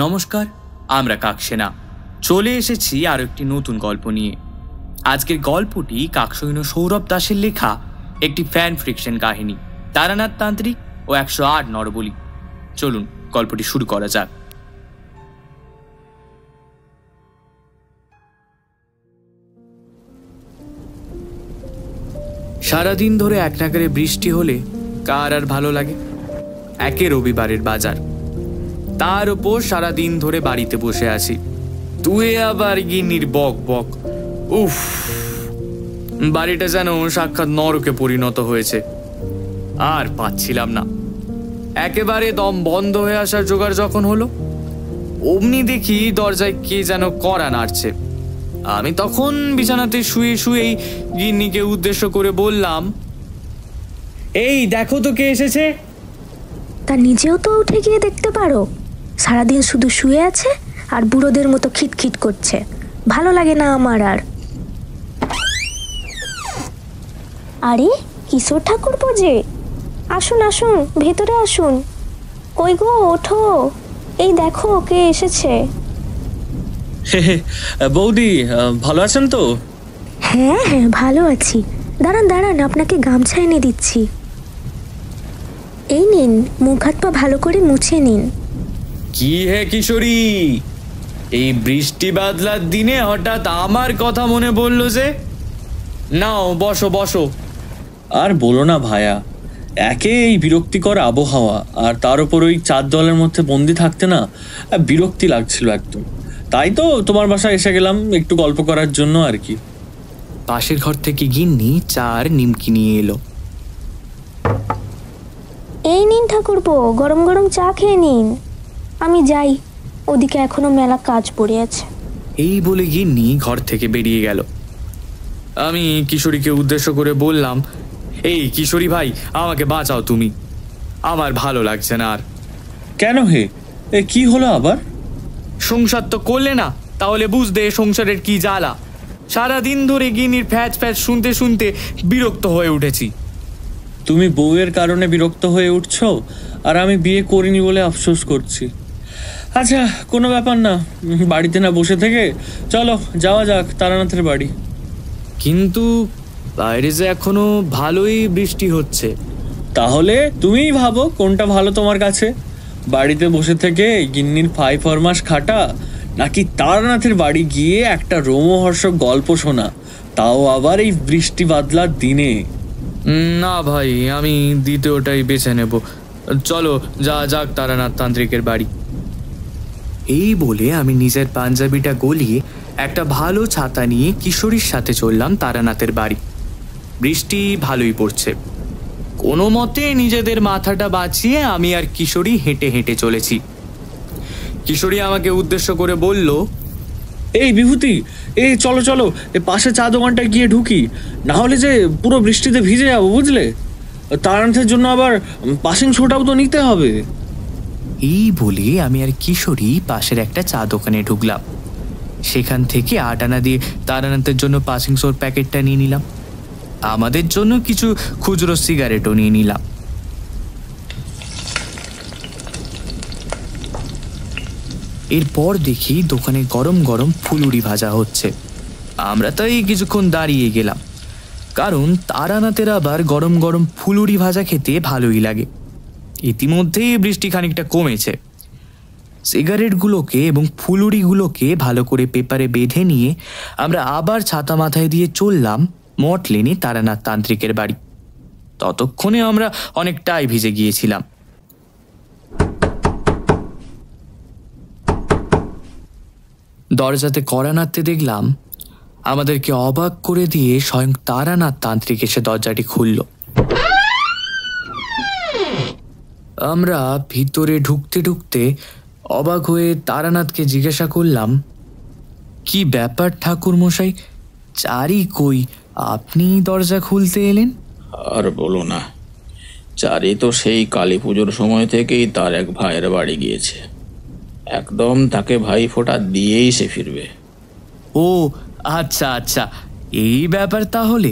নমস্কার, আমরা কাকসেনা চলে এসেছি আর একটি নতুন গল্প নিয়ে। আজকের গল্পটি কাকসৈন্য সৌরভ দাসের লেখা একটি ফ্যান ফিকশন কাহিনী, তারানাথ তান্ত্রিক ও 108 নরবলি। চলুন গল্পটি শুরু করা যাক। সারাদিন ধরে এক নাগারে বৃষ্টি হলে কার আর ভালো লাগে। একে রবিবারের বাজার, তার উপর সারাদিন ধরে বাড়িতে বসে আছি, তুই আবার গিন্নির বক বক। উফ, বাড়িটা যেন সাক্ষাৎ নরকে পরিণত হয়েছে। আর পাচ্ছিলাম না, একেবারে দম বন্ধ হয়ে আসার জোগাড় যখন হলো, অমনি দেখি দরজায় কে যেন কড়া নাড়ছে। আমি তখন বিছানাতে শুয়ে শুয়েই গিন্নিকে উদ্দেশ্য করে বললাম, এই দেখো তো কে এসেছে। তা নিজেও তো উঠে গিয়ে দেখতে পারো। সারাদিন শুধু শুয়ে আছে আর বুড়োদের মতো খিটখিট করছে, ভালো লাগে না আমার আর। আরে কিশোর ঠাকুরপো যে, আসুন আসুন, ভেতরে আসুন। কই গো, ওঠো, এই দেখো কে এসেছে। বৌদি, ভালো আছেন তো? হ্যাঁ হ্যাঁ, ভালো আছি। দাঁড়ান দাঁড়ান, আপনাকে গামছা এনে দিচ্ছি। এই নিন, মুখ হাত পা ভালো করে মুছে নিন। কি হে কিশোরী, এই বৃষ্টি বাদলার দিনে হঠাৎ আমার কথা মনে পড়লো যে? নাও বসো বসো। আর বলো না ভায়া, একে এই বিরক্তিকর আবহাওয়া, আর তার উপর ওই চার দলের মধ্যে বন্দি থাকতে না বিরক্তি লাগছিল একদম। তাই তো তোমার বাসায় এসে গেলাম একটু গল্প করার জন্য আর কি। পাশের ঘর থেকে গিন্নি চা আর নিমকি নিয়ে এলো। এই নিন ঠাকুরপো, গরম গরম চা খেয়ে নিন। আমি যাই, ওদিকে এখনো মেলা কাজ পড়ে আছে। এই বলে গিন্নি ঘর থেকে বেরিয়ে গেল। আমি কিশোরীকে উদ্দেশ্য করে বললাম, এই কিশোরী ভাই, আমাকে বাঁচাও তুমি, আমার ভালো লাগছে না আর। কেন হে, এ কি হলো আবার? সংসার তো করলে না, তাহলে বুঝতে সংসারের কি জ্বালা। সারাদিন ধরে গিন্নির ফ্যাচ ফ্যাচ শুনতে শুনতে বিরক্ত হয়ে উঠেছি। তুমি বউয়ের কারণে বিরক্ত হয়ে উঠছো, আর আমি বিয়ে করিনি বলে আফসোস করছি। আচ্ছা, কোনো ব্যাপার না, বাড়িতে না বসে থেকে চলো যাওয়া যাক তারানাথের বাড়ি। কিন্তু বাইরে যে এখনো ভালোই বৃষ্টি হচ্ছে। তাহলে তুমিই ভাবো কোনটা ভালো তোমার কাছে, বাড়িতে বসে থেকে গিন্নির ফাই ফরমাস খাটা, নাকি তারানাথের বাড়ি গিয়ে একটা রোমহর্ষক গল্প শোনা, তাও আবার এই বৃষ্টি বাদলার দিনে? না ভাই, আমি দ্বিতীয়টাই বেছে নেব। চলো যা যাক তারানাথ তান্ত্রিকের বাড়ি। এই বলে আমি নিজের পাঞ্জাবিটা গলিয়ে একটা ভালো ছাতা নিয়ে কিশোরীর সাথে চললাম তারানাথের বাড়ি। বৃষ্টি ভালোই পড়ছে। কোনো মতে নিজেদের মাথাটা বাঁচিয়ে আমি আর কিশোরী হেঁটে হেঁটে চলেছি। কিশোরী আমাকে উদ্দেশ্য করে বলল, এই বিভূতি, এই চলো চলো, এ পাশে চা দোকানটায় গিয়ে ঢুকি, না হলে যে পুরো বৃষ্টিতে ভিজে যাবো বুঝলে। তারানাথের জন্য আবার পাসিং শোটাও তো নিতে হবে। এই বলে আমি আর কিশোরী পাশের একটা চা দোকানে ঢুকলাম। সেখান থেকে 8 আনা দিয়ে তারানাথের জন্য পাসিং শোর প্যাকেটটা নিয়ে নিলাম। আমাদের জন্য কিছু খুচরো সিগারেটও নিয়ে নিলাম। এরপর দেখি দোকানে গরম গরম ফুলুরি ভাজা হচ্ছে। আমরা তাই কিছুক্ষণ দাঁড়িয়ে গেলাম, কারণ তারানাথের আবার গরম গরম ফুলুরি ভাজা খেতে ভালোই লাগে। ইতিমধ্যেই বৃষ্টি খানিকটা কমেছে। সিগারেটগুলোকে এবং ফুলুরিগুলোকে ভালো করে পেপারে বেঁধে নিয়ে আমরা আবার ছাতা মাথায় দিয়ে চললাম মঠ লেনে তারানাথ তান্ত্রিকের বাড়ি। ততক্ষণে আমরা অনেকটাই ভিজে গিয়েছিলাম। দরজাতে কড়া নাড়তে দেখলাম। আমাদেরকে অবাক করে দিয়ে স্বয়ং তারানাথ তান্ত্রিক এসে দরজাটি খুলল। আমরা ভিতরে ঢুকতে ঢুকতে অবাক হয়ে তারানাথকে জিজ্ঞাসা করলাম, কি ব্যাপার ঠাকুর মশাই, চারি কই, আপনি দরজা খুলতে এলেন? আর বলো না, চারি তো সেই কালী পুজোর সময় থেকেই তার এক ভাইয়ের বাড়ি গিয়েছে। একদম তাকে ভাই ফোঁটা দিয়েই সে ফিরবে। ও আচ্ছা আচ্ছা, এই ব্যাপার তাহলে।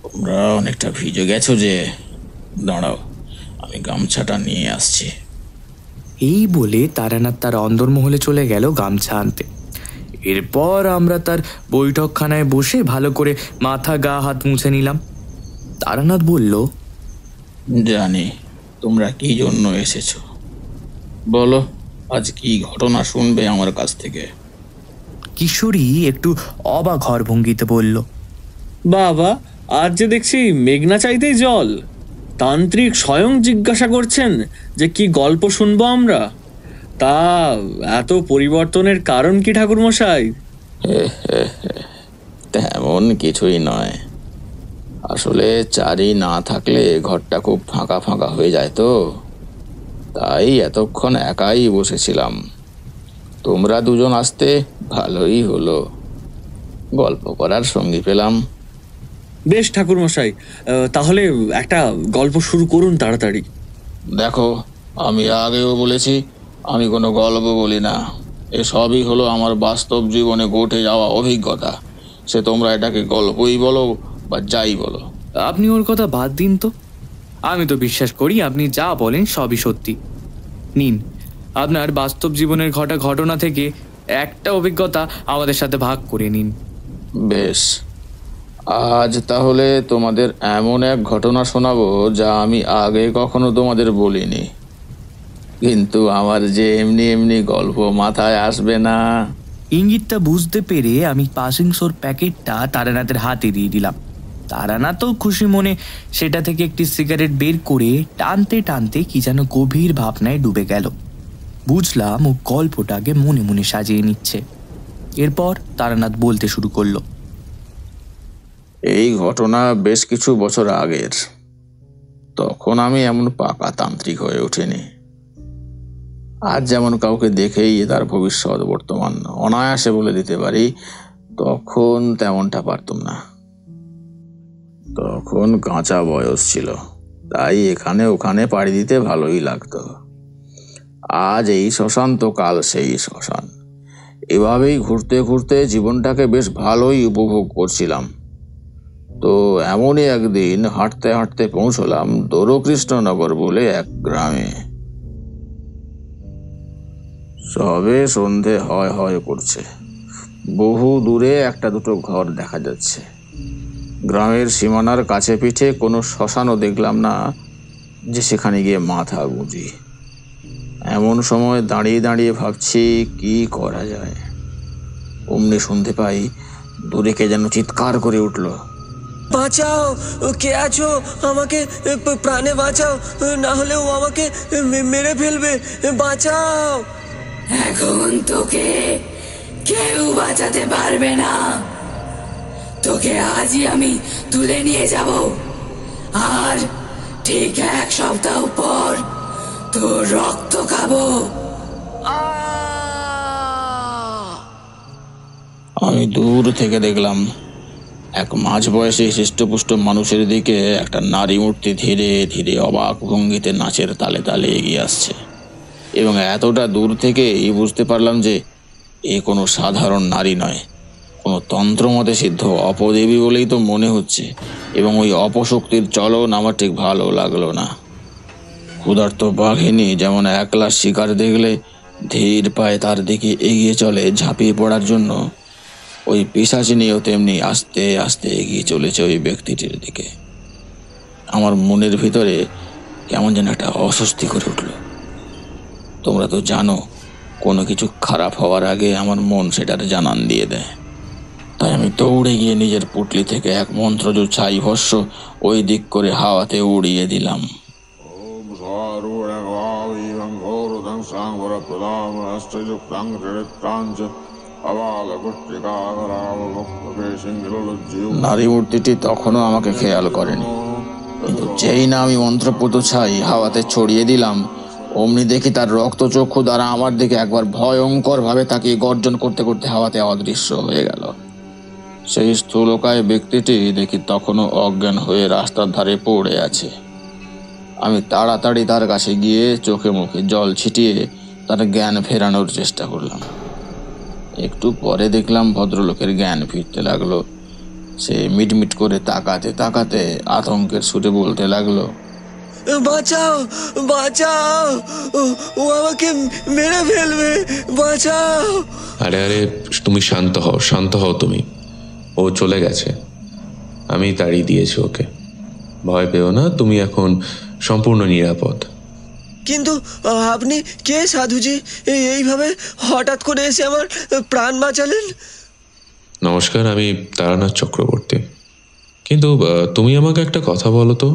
তোমরা অনেকটা ভিজে গেছো যে, দাঁড়াও আমি গামছাটা নিয়ে আসছি। এই বলে তারানাথ তার অন্দরমহলে চলে গেল গামছা আনতে। এরপর আমরা তার বৈঠকখানায় বসে ভালো করে মাথা গা হাত মুছে নিলাম। তারানাথ বলল, জানি তোমরা কি জন্য এসেছো, বলো আজ কি ঘটনা শুনবে আমার কাছ থেকে। কিশোরী একটু অবাক হওয়ার ভঙ্গিতে বলল, বাবা, আজ যে দেখছি মেঘনা চাইতেই জল। তান্ত্রিক স্বয়ং জিজ্ঞাসা করছেন যে কি গল্প শুনবো আমরা। তা এত পরিবর্তনের কারণ কি ঠাকুরমশাই? তেমন কিছুই নয়, আসলে চারি না থাকলে ঘরটা খুব ফাঁকা ফাঁকা হয়ে যায় তো, তাই এতক্ষণ একাই বসেছিলাম। তোমরা দুজন আসতে ভালোই হলো, গল্প করার সঙ্গী পেলাম। বেশ ঠাকুরমশাই, তাহলে একটা গল্প শুরু করুন তাড়াতাড়ি। দেখো, আমি আগেও বলেছি আমি কোনো গল্প বলি না, এসবই হলো আমার বাস্তব জীবনে ঘটে যাওয়া অভিজ্ঞতা। সে তোমরা এটাকে গল্পই বলো বা যাই বলো। আপনি ওর কথা বাদ দিন তো। আমি তো বিশ্বাস করি আপনি যা বলেন সবই সত্যি। নিন, আপনার বাস্তব জীবনের ঘটা ঘটনা থেকে একটা অভিজ্ঞতা আমাদের সাথে ভাগ করে নিন। বেশ, আজ তাহলে তোমাদের এমন এক ঘটনা শোনাবো যা আমি আগে কখনো তোমাদের বলিনি, কিন্তু আমার যে এমনি এমনি গল্প মাথায় আসবে না। ইঙ্গিতটা বুঝতে পেরে আমি পাসিং সোর প্যাকেটটা তারানাথের হাতে দিয়ে দিলাম। তারানাথও খুশি মনে সেটা থেকে একটি সিগারেট বের করে টানতে টানতে কি যেন গভীর ভাবনায় ডুবে গেল। বুঝলাম ও গল্পটাকে মনে মনে সাজিয়ে নিচ্ছে। এরপর তারানাথ বলতে শুরু করলো, এই ঘটনা বেশ কিছু বছর আগের। তখন আমি এমন পাকা তান্ত্রিক হয়ে ওঠেনি। আজ যেমন কাউকে দেখেই তার ভবিষ্যৎ বর্তমান অনায়াসে বলে দিতে পারি, তখন তেমনটা পারতাম না। তখন কাঁচা বয়স ছিল, তাই এখানে ওখানে পাড়ি দিতে ভালোই লাগতো। আজ এই শ্মশান তো কাল সেই শ্মশান, এভাবেই ঘুরতে ঘুরতে জীবনটাকে বেশ ভালোই উপভোগ করছিলাম। তো এমনই একদিন হাঁটতে হাঁটতে পৌঁছলাম দোরকৃষ্ণনগর বলে এক গ্রামে। সবে সন্ধে হয় হয় করছে, বহু দূরে একটা দুটো ঘর দেখা যাচ্ছে। গ্রামের সীমানার কাছে পিঠে কোনো শ্মশানও দেখলাম না যে সেখানে গিয়ে মাথা গুঁজি। এমন সময় দাঁড়িয়ে দাঁড়িয়ে ভাবছি কি করা যায়। অমনি শুনতে পাই দূরে কে যেন চিৎকার করে উঠল, বাঁচাও, কে আছো, আমাকে প্রাণে বাঁচাও, না হলে ও আমাকে মেরে ফেলবে, বাঁচাও। এখন তোকে কেউ বাঁচাতে পারবে না, তোকে আজই আমি তুলে নিয়ে যাব, আর ঠিক 1 সপ্তাহ পর তোর রক্ত খাবো। আমি দূর থেকে দেখলাম এক মাঝ বয়সী হৃষ্টপুষ্ট মানুষের দিকে একটা নারী মূর্তি ধীরে ধীরে অবাক ভঙ্গিতে নাচের তালে তালে এগিয়ে আসছে, এবং এতটা দূর থেকেই বুঝতে পারলাম যে এ কোনো সাধারণ নারী নয়, কোনো তন্ত্রমতে সিদ্ধ অপদেবী বলেই তো মনে হচ্ছে। এবং ওই অপশক্তির চলন আমার ঠিক ভালো লাগলো না। ক্ষুধার্ত বাঘিনী যেমন একলা শিকার দেখলে ধীর পায়ে তার দিকে এগিয়ে চলে ঝাঁপিয়ে পড়ার জন্য, ওই পিশাচিনীও তেমনি আস্তে আস্তে এগিয়ে চলেছে ওই ব্যক্তিটির দিকে। আমার মনের ভিতরে কেমন যেন একটা অস্বস্তি করে উঠল। তোমরা তো জানো, কোনো কিছু খারাপ হওয়ার আগে আমার মন সেটার জানান দিয়ে দেয়। তাই আমি দৌড়ে গিয়ে নিজের পুটলি থেকে এক মন্ত্রজ ছাই ভস্য ওই দিক করে হাওয়াতে উড়িয়ে দিলাম। নারী মূর্তিটি তখনও আমাকে খেয়াল করেনি, কিন্তু যেই না আমি মন্ত্রপুত ছাই হাওয়াতে ছড়িয়ে দিলাম, অমনি দেখি তার রক্তচক্ষু দ্বারা আমার দিকে একবার ভয়ঙ্কর ভাবে তাকিয়ে গর্জন করতে করতে হাওয়াতে অদৃশ্য হয়ে গেল। সেই স্থূলকায় ব্যক্তিটি দেখি তখনও অজ্ঞান হয়ে রাস্তার ধারে পড়ে আছে। আমি তাড়াতাড়ি তার কাছে গিয়ে চোখে মুখে জল ছিটিয়ে তার জ্ঞান ফেরানোর চেষ্টা করলাম। একটু পরে দেখলাম ভদ্রলোকের জ্ঞান ফিরতে লাগলো। সে মিটমিট করে তাকাতে তাকাতে আতঙ্কের সুরে বলতে লাগলো, বাঁচাও বাঁচাও, ও আমাকে মেরে ফেলবে, বাঁচাও। আরে আরে, তুমি শান্ত হও তুমি। ও চলে গেছে, আমি তাড়িয়ে দিয়েছি ওকে। ভয় পেও না, তুমি এখন সম্পূর্ণ নিরাপদ। কিন্তু আপনি কে সাধুজি? এইভাবে হঠাৎ করে এসে আমার প্রাণ বাঁচালেন। নমস্কার, আমি তারানাথ চক্রবর্তী। কিন্তু তুমি আমাকে একটা কথা বলো তো,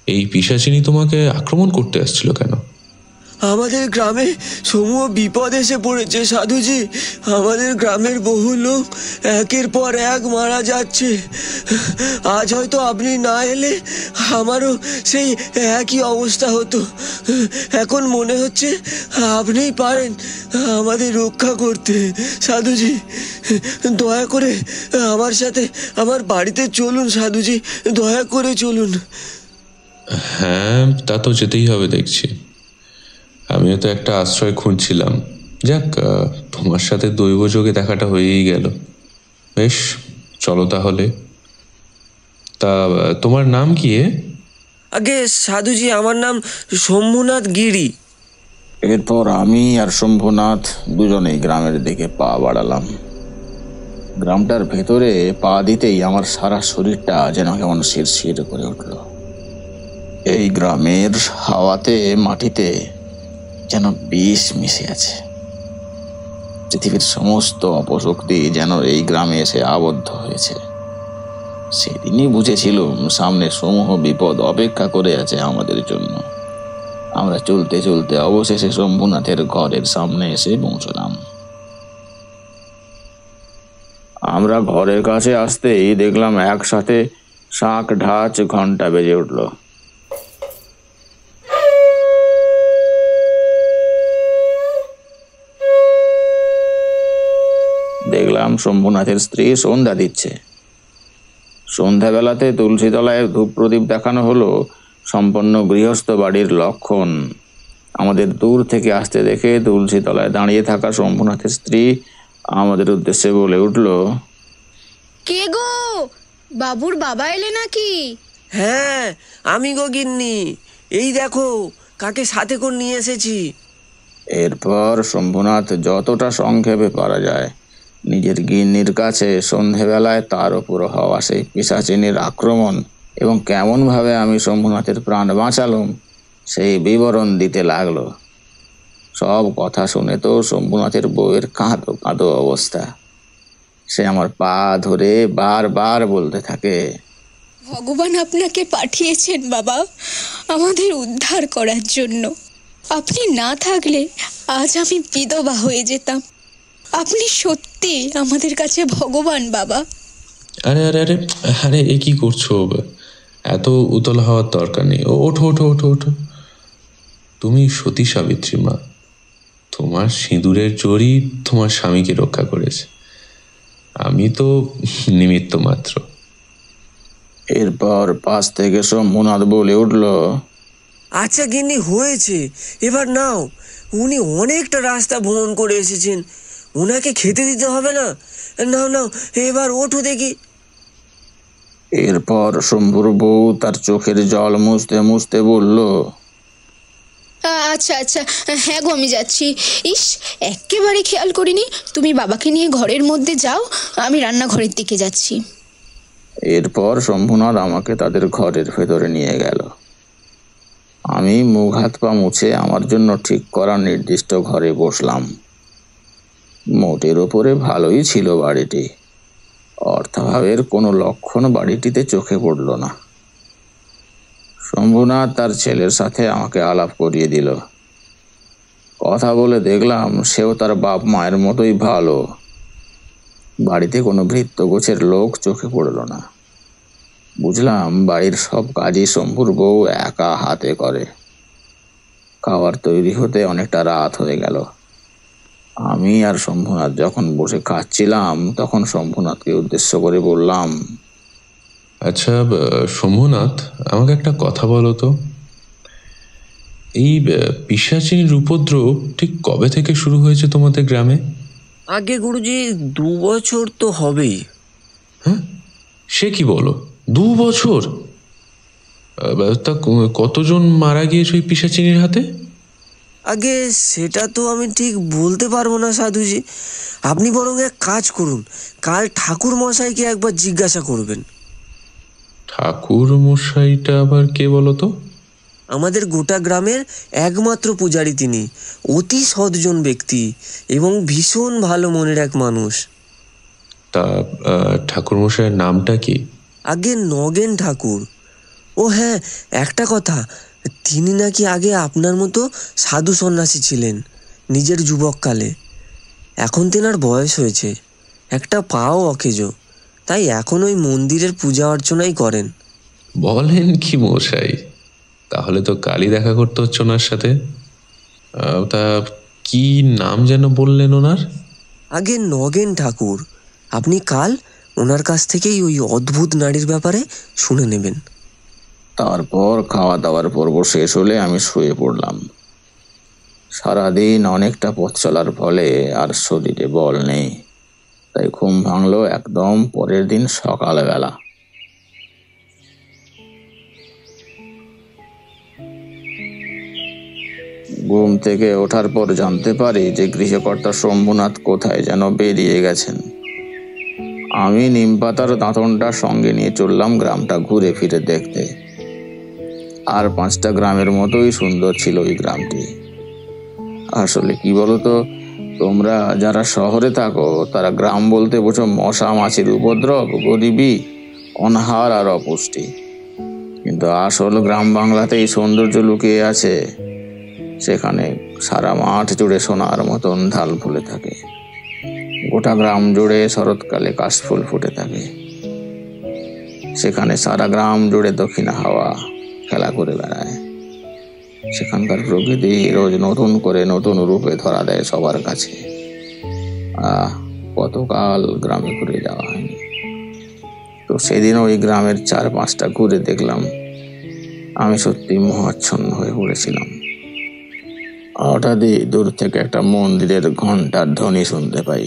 এই পিশাচিনী তোমাকে আক্রমণ করতে আসছিল কেন? আমাদের গ্রামে সমূহ বিপদ এসে পড়েছে সাধুজি। আমাদের গ্রামের বহু লোক একের পর এক মারা যাচ্ছে। আজ হয়তো আপনি না এলে আমারও সেই একই অবস্থা হতো। এখন মনে হচ্ছে আপনিই পারেন আমাদের রক্ষা করতে। সাধুজি, দয়া করে আমার সাথে আমার বাড়িতে চলুন সাধুজি, দয়া করে চলুন। হ্যাঁ, তা তো যেতেই হবে দেখছি। আমিও তো একটা আশ্রয় খুঁজছিলাম। যাক, তোমার সাথে দৈবযোগে দেখাটা হয়েই গেল। বেশ, চলো তাহলে। তা তোমার নাম কি? আগে সাধুজি, আমার নাম শম্ভুনাথ গিরি। এরপর আমি আর শম্ভুনাথ দুজনেই গ্রামের দিকে পা বাড়ালাম। গ্রামটার ভেতরে পা দিতেই আমার সারা শরীরটা যেন কেমন শিরশির করে উঠল। এই গ্রামের হাওয়াতে, মাটিতে যেন বিষ মিশে আছে। পৃথিবীর সমস্ত অপশক্তি যেন এই গ্রামে এসে আবদ্ধ হয়েছে। সেদিনই বুঝেছিলাম সামনে সমূহ বিপদ অপেক্ষা করে আছে আমাদের জন্য। আমরা চলতে চলতে অবশেষে শম্ভুনাথের ঘরের সামনে এসে পৌঁছলাম। আমরা ঘরের কাছে আসতেই দেখলাম একসাথে শাঁখ ঢাচ ঘন্টা বেজে উঠল। দেখলাম শম্ভুনাথের স্ত্রী সন্ধ্যা দিচ্ছে। সন্ধ্যাবেলাতে তুলসী তলায় ধূপ প্রদীপ দেখানো হলো সম্পন্ন গৃহস্থ বাড়ির লক্ষণ। আমাদের দূর থেকে আসতে দেখে তুলসী তলায় দাঁড়িয়ে থাকা শম্ভুনাথের স্ত্রী আমাদের উদ্দেশ্যে বলে উঠল, কে গো, বাবুর বাবা এলে নাকি? হ্যাঁ, আমি গো গিন্নি, এই দেখো কাকে সাথে করে নিয়ে এসেছি। এরপর শম্ভুনাথ যতটা সংক্ষেপে পারা যায় নিজের গিন্নির কাছে সন্ধেবেলায় তার উপর হওয়া সেই পিশাচিনীর আক্রমণ এবং কেমনভাবে আমি শম্ভুনাথের প্রাণ বাঁচালাম সেই বিবরণ দিতে লাগলো। সব কথা শুনে তো শম্ভুনাথের বউয়ের কাঁদো কাঁদো অবস্থা। সে আমার পা ধরে বারবার বলতে থাকে, ভগবান আপনাকে পাঠিয়েছেন বাবা আমাদের উদ্ধার করার জন্য। আপনি না থাকলে আজ আমি বিধবা হয়ে যেতাম। আপনি সত্যি আমাদের কাছে ভগবান বাবা। আরে আরে আরে আরে, এ কি করছো? এত উতল হওয়ার দরকার নেই। ওঠো ওঠো ওঠো ওঠো। তুমি সতী সাবিত্রী মা। তোমার সিঁদুরের জোরই তোমার স্বামীকে রক্ষা করেছে। আমি তো নিমিত্ত মাত্র। এরপর পাশ থেকে শম্ভুনাথ বলে উঠল, আচ্ছা গিন্নি, হয়েছে, এবার নাও। উনি অনেকটা রাস্তা ভ্রমণ করে এসেছেন, ওনাকে খেতে দিতে হবে না? নাও নাও, এবার ওঠো দেখি। এরপর শম্ভুর বউ তার চোখের জল মুছতে মুছতে বলল, আচ্ছা আচ্ছা, হ্যাঁ গো আমি যাচ্ছি। ইস, একেবারে খেয়াল করিনি। তুমি বাবাকে নিয়ে ঘরের মধ্যে যাও, আমি রান্নাঘরের দিকে যাচ্ছি। এরপর শম্ভুনাথ আমাকে তাদের ঘরের ভেতরে নিয়ে গেল। আমি মুখ হাত পা মুছে আমার জন্য ঠিক করা নির্দিষ্ট ঘরে বসলাম। মোটের ওপরে ভালোই ছিল বাড়িটি। অর্থাভাবের কোনো লক্ষণ বাড়িটিতে চোখে পড়ল না। শম্ভুনাথ তার ছেলের সাথে আমাকে আলাপ করিয়ে দিল। কথা বলে দেখলাম সেও তার বাপ মায়ের মতোই ভালো। বাড়িতে কোনো ভৃত্যগোছের লোক চোখে পড়ল না। বুঝলাম বাড়ির সব কাজই শম্ভুর বউ একা হাতে করে। খাবার তৈরি হতে অনেকটা রাত হয়ে গেল। আমি আর শম্ভুনাথ যখন বসে খাচ্ছিলাম তখন শম্ভুনাথকে উদ্দেশ্য করে বললাম, আচ্ছা শম্ভুনাথ, আমাকে একটা কথা বলো তো। এই পিশাচিনীর উপদ্রব ঠিক কবে থেকে শুরু হয়েছে তোমাদের গ্রামে? আগে গুরুজি, 2 বছর তো হবেই। হ্যাঁ, সে কি বলো, 2 বছর? তা কতজন মারা গিয়েছে ওই পিশাচিনীর হাতে? আগে সেটা তো আমি ঠিক বলতে পারবো না সাধুজি। আপনি বরং এক কাজ করুন, কাল ঠাকুর মশাইকে একবার জিজ্ঞাসা করবেন। ঠাকুর মশাইটা আবার কে বলো তো? আমাদের গোটা গ্রামের একমাত্র পূজারী তিনি। অতি সৎজন ব্যক্তি এবং ভীষণ ভালো মনের এক মানুষ। তা ঠাকুর মশাইয়ের নামটা কি? আগে নগেন ঠাকুর। ও হ্যাঁ, একটা কথা, তিনি নাকি আগে আপনার মতো সাধু সন্ন্যাসী ছিলেন নিজের যুবককালে। এখন তেনার বয়স হয়েছে, একটা পাও অকেজো, তাই এখন ওই মন্দিরের পূজা অর্চনাই করেন। বলেন কি মশাই, তাহলে তো কালই দেখা করতে হচ্ছে ওনার সাথে। তা কি নাম যেন বললেন ওনার? আগে নগেন ঠাকুর। আপনি কাল ওনার কাছ থেকেই ওই অদ্ভুত নারীর ব্যাপারে শুনে নেবেন। তারপর খাওয়া দাওয়ার পর্ব শেষ হলে আমি শুয়ে পড়লাম। সারাদিন অনেকটা পথ চলার ফলে আর শরীরে বল নেই, তাই ঘুম ভাঙলো একদম পরের দিন সকালবেলা। ঘুম থেকে ওঠার পর জানতে পারি যে গৃহকর্তা শম্ভুনাথ কোথায় যেন বেরিয়ে গেছেন। আমি নিমপাতার দাঁতনটা সঙ্গে নিয়ে চললাম গ্রামটা ঘুরে ফিরে দেখতে। আর 5টা গ্রামের মতোই সুন্দর ছিল ওই গ্রামটি। আসলে কি বলতো, তোমরা যারা শহরে থাকো তারা গ্রাম বলতে বোঝো মশা মাছির উপদ্রব, গরিবি, অনাহার আর অপুষ্টি। কিন্তু আসল গ্রাম বাংলাতেই সৌন্দর্য লুকিয়ে আছে। সেখানে সারা মাঠ জুড়ে সোনার মতন ঢাল ফুলে থাকে। গোটা গ্রাম জুড়ে শরৎকালে কাশফুল ফুটে থাকে। সেখানে সারা গ্রাম জুড়ে দক্ষিণা হাওয়া খেলা করে বেড়ায়। সেখানকার প্রকৃতি রোজ নতুন করে নতুন রূপে ধরা দেয় সবার কাছে। কতকাল গ্রামে ঘুরে যাওয়া হয়নি। তো সেদিন ওই গ্রামের 4-5টা ঘুরে দেখলাম। আমি সত্যি মোহাচ্ছন্ন হয়ে পড়েছিলাম। হঠাৎই দূর থেকে একটা মন্দিরের ঘন্টার ধ্বনি শুনতে পাই।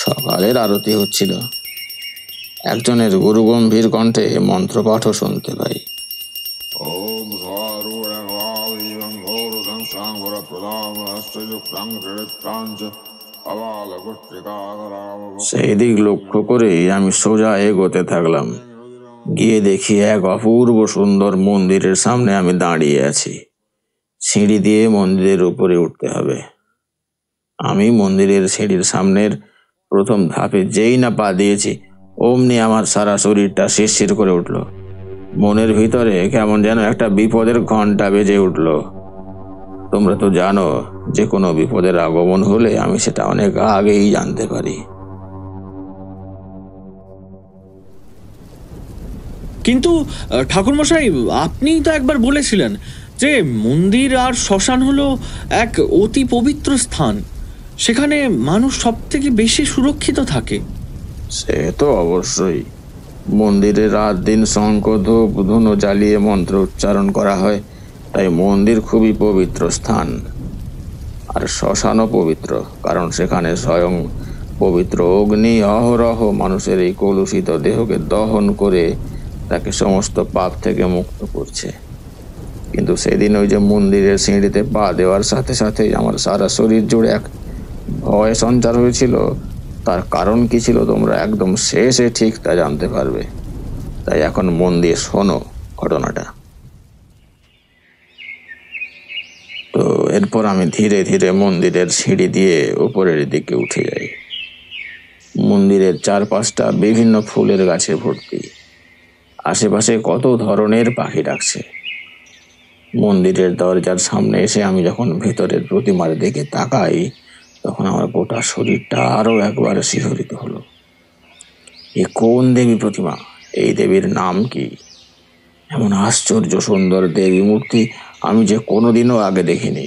সকালের আরতি হচ্ছিল। একজনের গুরুগম্ভীর কণ্ঠে মন্ত্রপাঠও শুনতে পাই। সেই দিক লক্ষ্য করেই আমি সোজা এগোতে থাকলাম। গিয়ে দেখি এক অপূর্ব সুন্দর মন্দিরের সামনে আমি দাঁড়িয়ে আছি। সিঁড়ি দিয়ে মন্দিরের উপরে উঠতে হবে। আমি মন্দিরের সিঁড়ির সামনের প্রথম ধাপে যেই না পা দিয়েছি, অমনি আমার সারা শরীরটা শিরশির করে উঠল। মনের ভিতরে কেমন যেন একটা বিপদের ঘন্টা বেজে উঠল। তোমরা তো জানো, যে কোনো বিপদের আগমন হলে আমি সেটা অনেক আগেই জানতে পারি। কিন্তু ঠাকুরমশাই, আপনি তো একবার বলেছিলেন যে মন্দির আর শ্মশান হলো এক অতি পবিত্র স্থান। সেখানে মানুষ সব থেকে বেশি সুরক্ষিত থাকে। সে তো অবশ্যই। মন্দিরে রাত দিন শঙ্খ, ধূপ, ধুনো জ্বালিয়ে মন্ত্র উচ্চারণ করা হয়, তাই মন্দির খুবই পবিত্র স্থান। আর শ্মশানও পবিত্র, কারণ সেখানে স্বয়ং পবিত্র অগ্নি অহরহ মানুষের এই কলুষিত দেহকে দহন করে তাকে সমস্ত পাপ থেকে মুক্ত করছে। কিন্তু সেদিন ওই যে মন্দিরের সিঁড়িতে পা দেওয়ার সাথে সাথেই আমার সারা শরীর জুড়ে এক ভয় সঞ্চার হয়েছিল। তার কারণ কি ছিল তোমরা একদম শেষে ঠিক তা জানতে পারবে। তাই এখন মন দিয়ে শোনো ঘটনাটা। তো এরপর আমি ধীরে ধীরে মন্দিরের সিঁড়ি দিয়ে উপরের দিকে উঠে যাই। মন্দিরের 4-5টা বিভিন্ন ফুলের গাছে ভর্তি। আশেপাশে কত ধরনের পাখি ডাকছে। মন্দিরের দরজার সামনে এসে আমি যখন ভেতরের প্রতিমার দিকে তাকাই, তখন আমার গোটা শরীরটা আরো একবার শিহরিত হলো। এ কোন দেবী প্রতিমা? এই দেবীর নাম কি? এমন আশ্চর্য সুন্দর দেবী মূর্তি আমি যে কোনোদিনও আগে দেখিনি।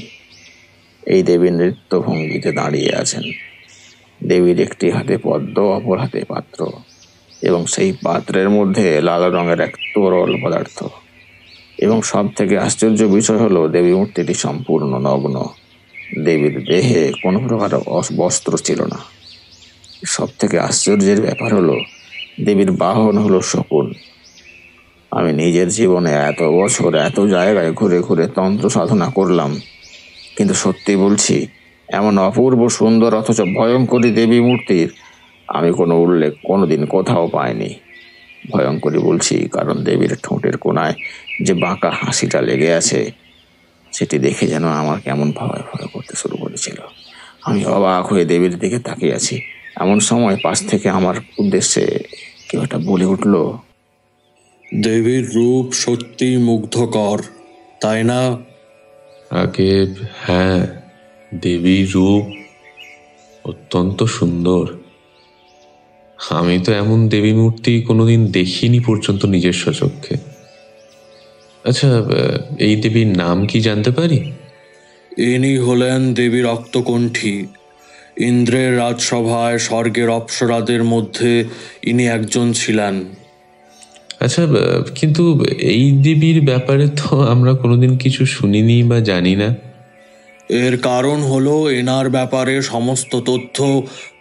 এই দেবী নৃত্য ভঙ্গিতে দাঁড়িয়ে আছেন। দেবীর একটি হাতে পদ্ম, অপর হাতে পাত্র, এবং সেই পাত্রের মধ্যে লাল রঙের এক তরল পদার্থ। এবং সব থেকে আশ্চর্য বিষয় হলো দেবী মূর্তিটি সম্পূর্ণ নগ্ন। দেবীর দেহে কোনো প্রকার বস্ত্র ছিল না। সব থেকে আশ্চর্যের ব্যাপার হলো দেবীর বাহন হলো শকুন। আমি নিজের জীবনে এত বছর এত জায়গায় ঘুরে ঘুরে তন্ত্র সাধনা করলাম, কিন্তু সত্যি বলছি, এমন অপূর্ব সুন্দর অথচ ভয়ঙ্করী দেবী মূর্তির আমি কোনো উল্লেখ কোনোদিন কোথাও পাইনি। ভয়ঙ্করী বলছি কারণ দেবীর ঠোঁটের কোণায় যে বাঁকা হাসিটা লেগে আছে, সেটি দেখে যেন আমার কেমন ভয় ভয় করতে শুরু করেছিল। আমি অবাক হয়ে দেবীর দিকে তাকিয়ে আছি। এমন সময় পাশ থেকে আমার উদ্দেশ্যে কেউ একটা বলে উঠল, দেবীর রূপ সত্যি মুগ্ধকর, তাই না? আগে হ্যাঁ, দেবীর রূপ অত্যন্ত সুন্দর। আমি তো এমন দেবী মূর্তি কোনোদিন দেখিনি পর্যন্ত নিজের চোখে। আচ্ছা, এই দেবীর নাম কি জানতে পারি? ইনি হলেন দেবী রক্তকণ্ঠী। ইন্দ্রের রাজসভায় স্বর্গের অপ্সরাদের মধ্যে ইনি একজন ছিলেন। আচ্ছা, কিন্তু এই দেবীর ব্যাপারে তো আমরা কোনোদিন কিছু শুনিনি বা জানি না। এর কারণ হলো এনার ব্যাপারে সমস্ত তথ্য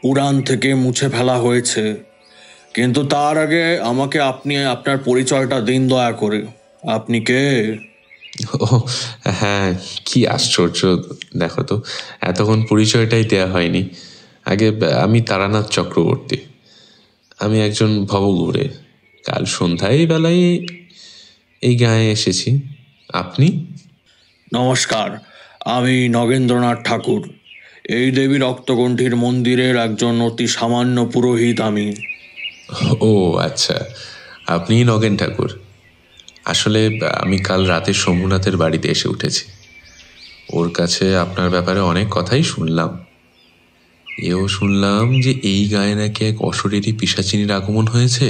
পুরাণ থেকে মুছে ফেলা হয়েছে। কিন্তু তার আগে আমাকে আপনি আপনার পরিচয়টা দিন দয়া করে। আপনি কে? ও হ্যাঁ, কি আশ্চর্য! দেখো তো, এতক্ষণ পরিচয়টাই দেয়া হয়নি। আগে, আমি তারানাথ চক্রবর্তী। আমি একজন ভবঘুরে। কাল সন্ধ্যায় বেলায় এই গাঁয়ে এসেছি। আপনি? নমস্কার, আমি নগেন্দ্রনাথ ঠাকুর। এই দেবী রক্তকণ্ঠীর মন্দিরের একজন অতি সামান্য পুরোহিত আমি। ও আচ্ছা, আপনি নগেন ঠাকুর। আসলে আমি কাল রাতে শম্ভুনাথের বাড়িতে এসে উঠেছি। ওর কাছে আপনার ব্যাপারে অনেক কথাই শুনলাম। এও শুনলাম যে এই গায়ে নাকি এক অশরীরী পিশাচিনীর আগমন হয়েছে।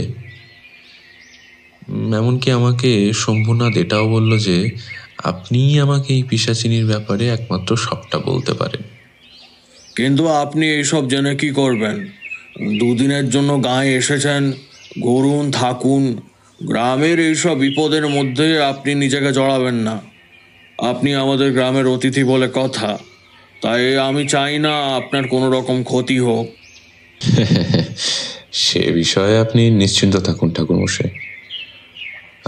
এমনকি আমাকে শম্ভুনাথ এটাও বলল যে আপনিই আমাকে এই পিশাচিনীর ব্যাপারে একমাত্র সবটা বলতে পারেন। কিন্তু আপনি এইসব জেনে কি করবেন? দুদিনের জন্য গায়ে এসেছেন, ঘুরুন, থাকুন। গ্রামের এইসব বিপদের মধ্যে আপনি নিজেকে জড়াবেন না। আপনি আমাদের গ্রামের অতিথি বলে কথা, তাই আমি চাই না আপনার কোনো রকম ক্ষতি হোক। সে বিষয়ে আপনি নিশ্চিন্ত থাকুন ঠাকুরমশাই,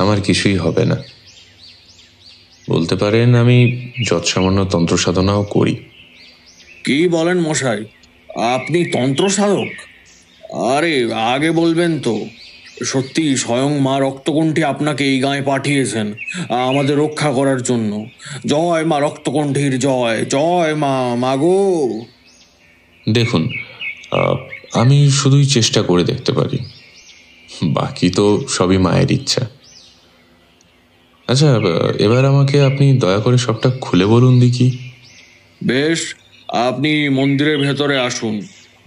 আমার কিছুই হবে না। বলতে পারেন আমি যৎসামান্য তন্ত্র সাধনাও করি। কি বলেন মশাই, আপনি তন্ত্র সাধক? আরে আগে বলবেন তো। সত্যি স্বয়ং মা রক্তকণ্ঠী আপনাকে এই গাঁয়ে পাঠিয়েছেন আমাদের রক্ষা করার জন্য। জয় মা রক্তকণ্ঠীর জয়, জয় মা, মাগো। দেখুন, আমি শুধুই চেষ্টা করে দেখতে পারি, বাকি তো সবই মায়ের ইচ্ছা। আচ্ছা, এবার আমাকে আপনি দয়া করে সবটা খুলে বলুন দেখি। বেশ, আপনি মন্দিরের ভেতরে আসুন,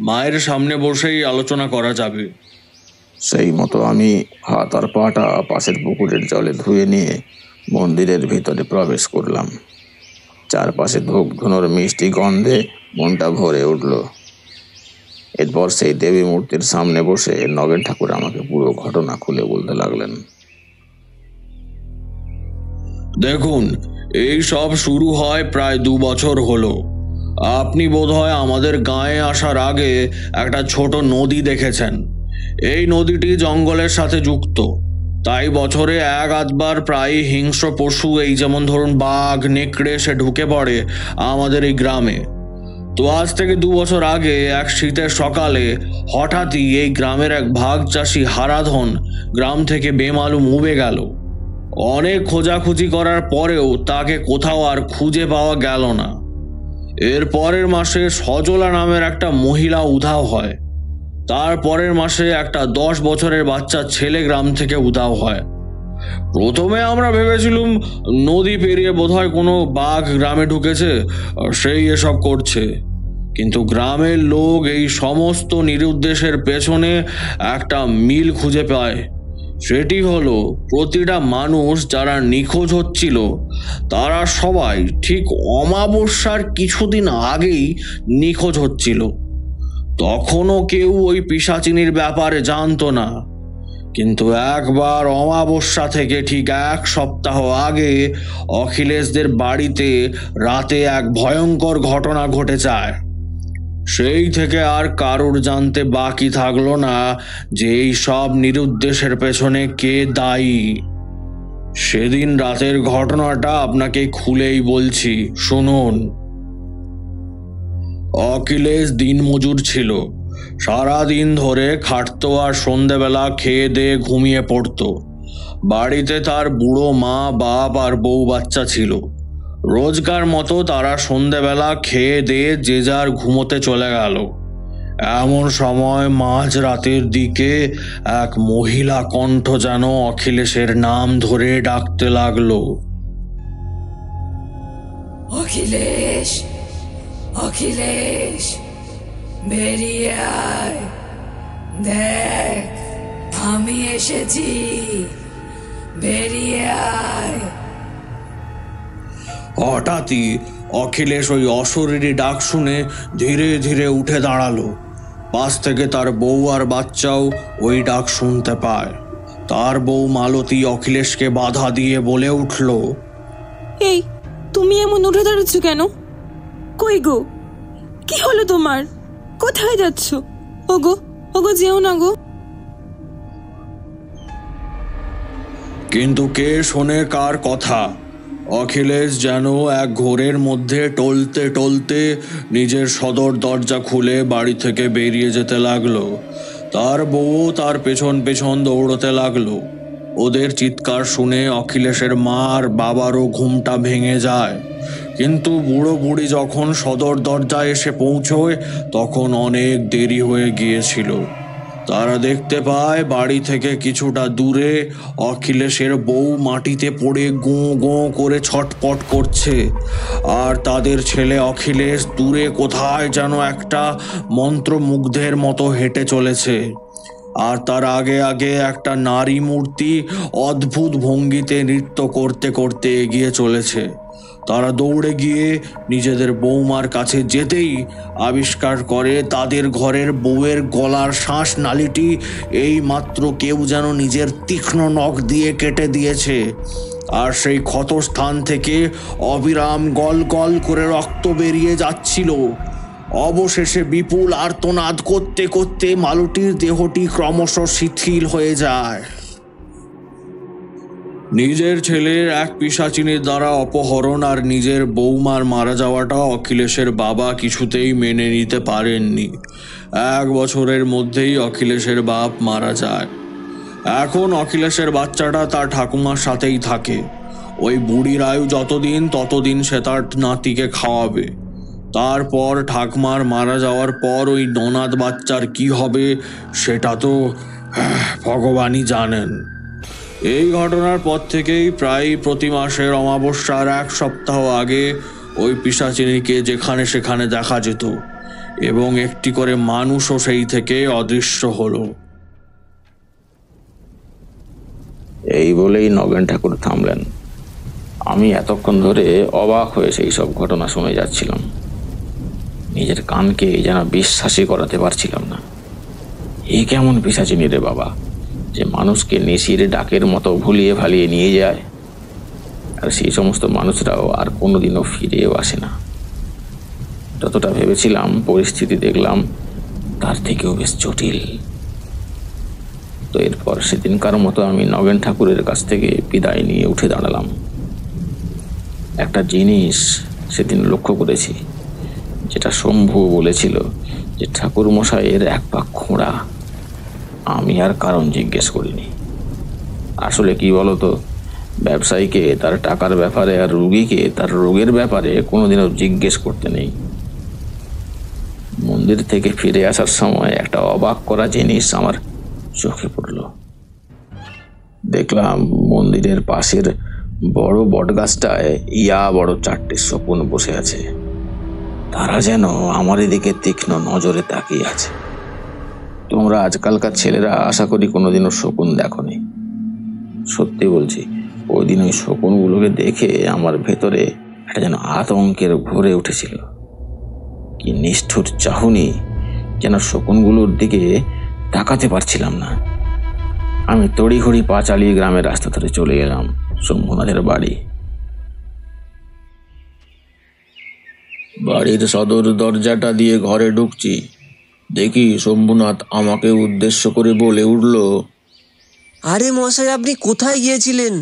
মায়ের সামনে বসেই আলোচনা করা যাবে। সেই মতো আমি হাত আর পাটা পাশের পুকুরের জলে ধুয়ে নিয়ে মন্দিরের ভিতরে প্রবেশ করলাম। চারপাশে ধূপ ধুনোর মিষ্টি গন্ধে মনটা ভরে উঠল। এরপর সেই দেবী মূর্তির সামনে বসে নগেন ঠাকুর আমাকে পুরো ঘটনা খুলে বলতে লাগলেন। দেখুন, এই সব শুরু হয় প্রায় 2 বছর হলো। আপনি বোধহয় আমাদের গাঁয়ে আসার আগে একটা ছোট নদী দেখেছেন। এই নদীটি জঙ্গলের সাথে যুক্ত, তাই বছরে 1-8বার প্রায় হিংস্র পশু, এই যেমন ধরুন বাঘ, নেকড়ে, সে ঢুকে পড়ে আমাদের এই গ্রামে। তো আজ থেকে 2 বছর আগে এক শীতের সকালে হঠাৎই এই গ্রামের এক ভাগ চাষি হারাধন গ্রাম থেকে বেমালুম উবে গেল। অনেক খোঁজাখুঁজি করার পরেও তাকে কোথাও আর খুঁজে পাওয়া গেল না। এর পরের মাসে সজলা নামের একটা মহিলা উধাও হয়। তার পরের মাসে একটা 10 বছরের বাচ্চা ছেলে গ্রাম থেকে উধাও হয়। প্রথমে আমরা ভেবেছিলাম নদী পেরিয়ে বোধহয় কোনো বাঘ গ্রামে ঢুকেছে, সেই এসব করছে। কিন্তু গ্রামের লোক এই সমস্ত নিরুদ্দেশের পেছনে একটা মিল খুঁজে পায়। সেটি হলো, প্রতিটা মানুষ যারা নিখোঁজ হচ্ছিল তারা সবাই ঠিক অমাবস্যার কিছুদিন আগেই নিখোঁজ হচ্ছিল। তখনও কেউ ওই পিশাচিনীর ব্যাপারে জানতো না। কিন্তু একবার অমাবস্যা থেকে ঠিক 1 সপ্তাহ আগে অখিলেশদের বাড়িতে রাতে এক ভয়ঙ্কর ঘটনা ঘটে যায়। সেই থেকে আর কারোর জানতে বাকি থাকলো না যে এই সব নিরুদ্দেশের পেছনে কে দায়ী। সেদিন রাতের ঘটনাটা আপনাকে খুলেই বলছি, শুনুন। অখিলেশ দিনমজুর ছিল, সারা দিন ধরে খাটতো আর সন্ধেবেলা খেয়ে দিয়ে ঘুমিয়ে পড়তো। বাড়িতে তার বুড়ো মা, বাপ আর বউ বাচ্চা ছিল। রোজকার মতো তারা সন্ধেবেলা খেয়ে দিয়ে যে যার ঘুমোতে চলে গেল। এমন সময় মাঝ রাতের দিকে এক মহিলা কণ্ঠ যেন অখিলেশের নাম ধরে ডাকতে লাগলো, অখিলেশ, অখিলেশ, বেরিয়ে আয়, দেখ আমি এসেছি, বেরিয়ে আয়। হঠাৎই অখিলেশ ওই অশরীরী ডাক শুনে ধীরে ধীরে উঠে দাঁড়ালো। পাশ থেকে তার বউ আর বাচ্চাও ওই ডাক শুনতে পায়। তার বউ মালতী অখিলেশকে বাধা দিয়ে বলে উঠল, এই তুমি এমন উঠে দাঁড়াচ্ছ কেন? কই গো, কি হলো তোমার? কোথায় যাচ্ছ? ওগো ওগো, যেও না গো। কিন্তু কে শোনে কার কথা? অখিলেশ যেন এক ঘোরের মধ্যে টলতে টলতে নিজের সদর দরজা খুলে বাড়ি থেকে বেরিয়ে যেতে লাগলো। তার বউ তার পেছন পেছন দৌড়তে লাগলো। ওদের চিৎকার শুনে অখিলেশের মা আর বাবারও ঘুমটা ভেঙে যায়। কিন্তু বুড়ো বুড়ি যখন সদর দরজায় এসে পৌঁছয় তখন অনেক দেরি হয়ে গিয়েছিল। তারা দেখতে পায় বাড়ি থেকে কিছুটা দূরে অখিলেশের বউ মাটিতে পড়ে গোঁ গোঁ করে ছটপট করছে, আর তাদের ছেলে অখিলেশ দূরে কোথায় যেন একটা মন্ত্রমুগ্ধের মতো হেঁটে চলেছে। আর তার আগে আগে একটা নারী মূর্তি অদ্ভুত ভঙ্গিতে নৃত্য করতে করতে এগিয়ে চলেছে। তারা দৌড়ে গিয়ে নিজেদের বৌমার কাছে যেতেই আবিষ্কার করে তাদের ঘরের বউয়ের গলার শ্বাস নালীটি এই মাত্র কেউ যেন নিজের তীক্ষ্ণ নখ দিয়ে কেটে দিয়েছে, আর সেই ক্ষতস্থান থেকে অবিরাম গল গল করে রক্ত বেরিয়ে যাচ্ছিল। অবশেষে বিপুল আর্তনাদ করতে করতে মালতীর দেহটি ক্রমশ শিথিল হয়ে যায়। নিজের ছেলের এক পিশাচিনীর দ্বারা অপহরণ আর নিজের বৌমার মারা যাওয়াটা অখিলেশের বাবা কিছুতেই মেনে নিতে পারেননি। 1 বছরের মধ্যেই অখিলেশের বাপ মারা যায়। এখন অখিলেশের বাচ্চাটা তার ঠাকুমার সাথেই থাকে। ওই বুড়ির আয়ু যতদিন ততদিন সে তার নাতিকে খাওয়াবে। তারপর ঠাকুমার মারা যাওয়ার পর ওই ননাদ বাচ্চার কি হবে সেটা তো ভগবানই জানেন। এই ঘটনার পর থেকেই প্রায় প্রতি মাসের অমাবস্যার 1 সপ্তাহ আগে ওই পিশাচিনীকে যেখানে সেখানে দেখা যেত, এবং একটি করে মানুষও সেই থেকে অদৃশ্য হলো। এই বলেই নগেন ঠাকুর থামলেন। আমি এতক্ষণ ধরে অবাক হয়ে সেই সব ঘটনা শুনে যাচ্ছিলাম। নিজের কানকে যেন বিশ্বাসই করাতে পারছিলাম না। এই কেমন পিশাচিনী রে বাবা, যে মানুষকে নেশির ডাকের মতো ভুলিয়ে ভালিয়ে নিয়ে যায়, আর সেই সমস্ত মানুষরাও আর কোনোদিনও ফিরেও আসে না। যতটা ভেবেছিলাম পরিস্থিতি দেখলাম তার থেকেও বেশ জটিল। তো এরপর সেদিনকার মতো আমি নগেন ঠাকুরের কাছ থেকে বিদায় নিয়ে উঠে দাঁড়ালাম। একটা জিনিস সেদিন লক্ষ্য করেছি, যেটা শম্ভু বলেছিল যে ঠাকুর মশাইয়ের 1 পা খোঁড়া। আমি আর কারণ জিজ্ঞেস করিনি। আসলে কি বলতো, ব্যবসায়ীকে তার টাকার ব্যাপারে আর রুগীকে তার রোগের ব্যাপারে কোনোদিনও জিজ্ঞেস করতে নেই। মন্দির থেকে ফিরে আসার সময় একটা অবাক করা জিনিস আমার চোখে পড়ল। দেখলাম মন্দিরের পাশের বড় বটগাছটায় বড় 4টে শকুন বসে আছে। তারা যেন আমার দিকে তীক্ষ্ণ নজরে তাকিয়ে আছে। তোমরা আজকালকার ছেলেরা আশা করি কোনোদিনও শকুন দেখোনি। সত্যি বলছি, ওই দিন ওই শকুনগুলোকে দেখে আমার ভেতরে একটা যেন আতঙ্কের ঘুরে উঠেছিল। কি নিষ্ঠুর চাহনি, যেন শকুনগুলোর দিকে তাকাতে পারছিলাম না। আমি তড়িঘড়ি পা চালিয়ে গ্রামের রাস্তা ধরে চলে গেলাম শম্ভুনাথের বাড়ি। বাড়ির সদর দরজাটা দিয়ে ঘরে ঢুকছি, দেখি শম্ভুনাথ আমাকে উদ্দেশ্য করে বলে উঠল, আরে মশাই, আপনি কোথায় গিয়েছিলেন?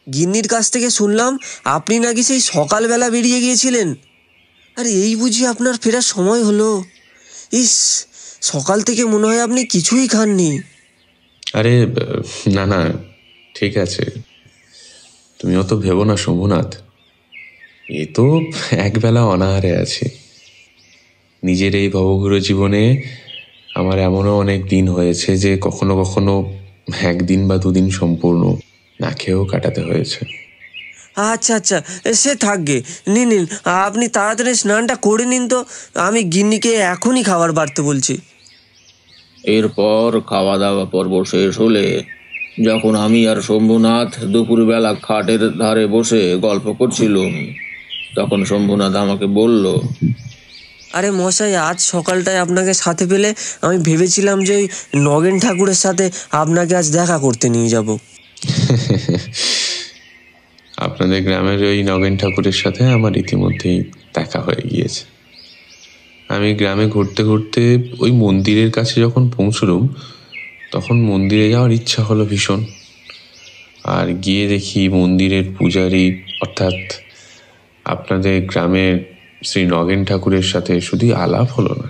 গিন্নির কাছ থেকে শুনলাম আপনি নাকি সেই সকালবেলা বেরিয়ে গিয়েছিলেন। আরে এই বুঝি আপনার ফেরার সময় হলো? ইস, সকাল থেকে মনে হয় আপনি কিছুই খাননি। আরে না না, ঠিক আছে, তুমি অত ভেবো না শম্ভুনাথ। এ তো একবেলা অনাহারে আছে। নিজের এই ভবঘুরে জীবনে আমার এমনও অনেক দিন হয়েছে যে কখনো কখনো একদিন বা দুদিন সম্পূর্ণ না খেয়েও কাটাতে হয়েছে। আচ্ছা আচ্ছা, সে থাকবে। নিন, আপনি তাড়াতাড়ি স্নানটা করে নিন তো, আমি গিন্নিকে এখনই খাবার বাড়তে বলছি। এরপর খাওয়া দাওয়া পর্ব শেষ হলে যখন আমি আর শম্ভুনাথ দুপুরবেলা খাটের ধারে বসে গল্প করছিলাম, তখন শম্ভুনাথ আমাকে বলল, আরে মশাই, আজ সকালটায় আপনাকে সাথে পেলে আমি ভেবেছিলাম যে ওই নগেন ঠাকুরের সাথে আপনাকে আজ দেখা করতে নিয়ে যাব। আপনাদের গ্রামের ওই নগেন ঠাকুরের সাথে আমার ইতিমধ্যেই দেখা হয়ে গিয়েছে। আমি গ্রামে ঘুরতে ঘুরতে ওই মন্দিরের কাছে যখন পৌঁছলুম, তখন মন্দিরে যাওয়ার ইচ্ছা হলো ভীষণ। আর গিয়ে দেখি মন্দিরের পূজারী অর্থাৎ আপনাদের গ্রামের শ্রী নগেন ঠাকুরের সাথে শুধুই আলাপ হলো না,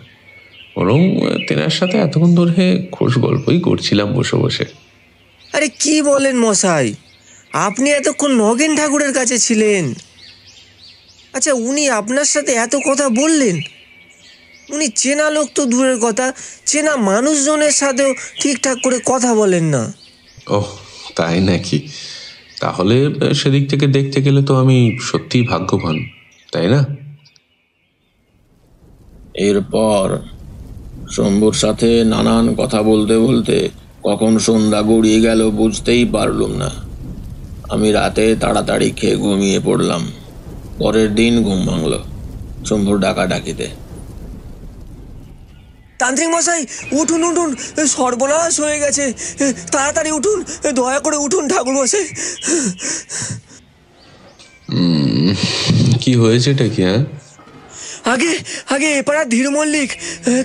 বরং তেনার সাথে এতক্ষণ ধরে খোশ গল্পই করছিলাম বসে বসে। আরে কি বলেন মশাই, আপনি এতক্ষণ নগেন ঠাকুরের কাছে ছিলেন? আচ্ছা, উনি আপনার সাথে এত কথা বললেন? উনি চেনা লোক তো দূরের কথা, চেনা মানুষজনের সাথেও ঠিকঠাক করে কথা বলেন না। ওহ, তাই নাকি? তাহলে সেদিক থেকে দেখতে গেলে তো আমি সত্যিই ভাগ্যবান, তাই না? এরপর শম্ভুর সাথে নানান কথা বলতে বলতে কখন সন্ধ্যা গড়িয়ে গেল বুঝতেই পারলুম না। আমি রাতে তাড়াতাড়ি খেয়ে ঘুমিয়ে পড়লাম। পরের দিন ঘুম ভাঙল শম্ভুর ডাকাডাকিতে। তান্ত্রিক মশাই, উঠুন উঠুন, সর্বনাশ হয়ে গেছে, তাড়াতাড়ি উঠুন, দয়া করে উঠুন ঠাকুর মশাই। কি হয়েছে এটা কি? হ্যাঁ, আগে আগে এপাড়া ধীর মল্লিক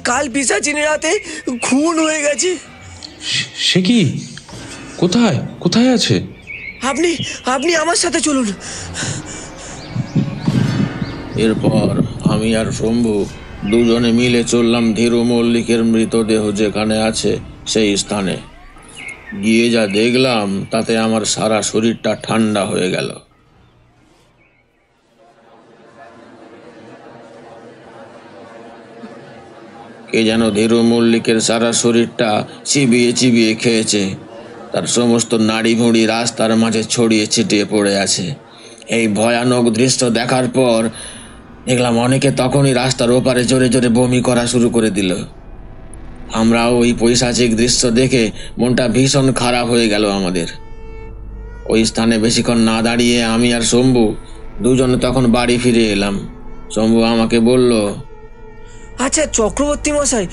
কাল পিশাচিনীর রাতে খুন হয়ে গেছে। সে কি? কোথায় কোথায় আছে? আপনি আপনি আমার সাথে চলুন। এরপর আমি আর শম্ভু দুজনে মিলে চললাম ধীরু মল্লিকের মৃতদেহ যেখানে আছে সেই স্থানে। গিয়ে যা দেখলাম তাতে আমার সারা শরীরটা ঠান্ডা হয়ে গেল। কে যেন ধীরু মল্লিকের সারা শরীরটা চিবিয়ে চিবিয়ে খেয়েছে। তার সমস্ত নাড়ি ভুঁড়ি রাস্তার মাঝে ছড়িয়ে ছিটিয়ে পড়ে আছে। এই ভয়ানক দৃশ্য দেখার পর দেখলাম অনেকে তখনই রাস্তার ওপারে জোরে জোরে বমি করা শুরু করে দিল। আমরাও ওই পৈশাচিক দৃশ্য দেখে মনটা ভীষণ খারাপ হয়ে গেল আমাদের। ওই স্থানে বেশিক্ষণ না দাঁড়িয়ে আমি আর শম্ভু দুজনে তখন বাড়ি ফিরে এলাম। শম্ভু আমাকে বলল, আচ্ছা চক্রবর্তী মশাই,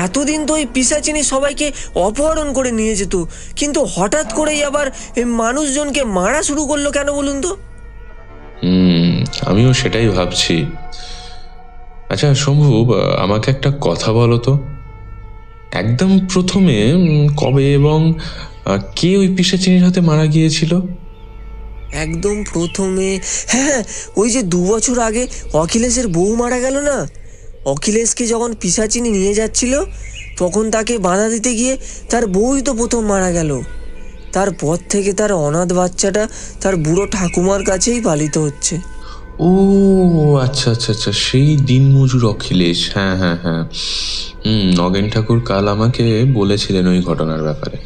এতদিন তো ওই পিশাচিনী সবাইকে অপহরণ করে নিয়ে যেত, কিন্তু হঠাৎ করেই আবার মানুষজনকে মারা শুরু করলো কেন বলুন তো? আমিও সেটাই ভাবছি। আচ্ছা শম্ভু, আমাকে একটা কথা বলো তো, একদম প্রথমে কবে এবং কে ওই পিশাচিনীর হাতে মারা গিয়েছিল? একদম প্রথমে, হ্যাঁ, ওই যে 2 বছর আগে অখিলেশের বউ মারা গেল না, অখিলেশকে যখন পিশাচিনী নিয়ে যাচ্ছিল তখন তাকে বাধা দিতে গিয়ে তার বউই তো প্রথম মারা গেল। তারপর থেকে তার অনাথ বাচ্চাটা তার বুড়ো ঠাকুমার কাছেই পালিত হচ্ছে। ও আচ্ছা আচ্ছা আচ্ছা, সেই দিনমজুর অখিলেশ। হ্যাঁ হ্যাঁ হ্যাঁ, নগেন ঠাকুর কাল আমাকে বলেছিলেন ওই ঘটনার ব্যাপারে।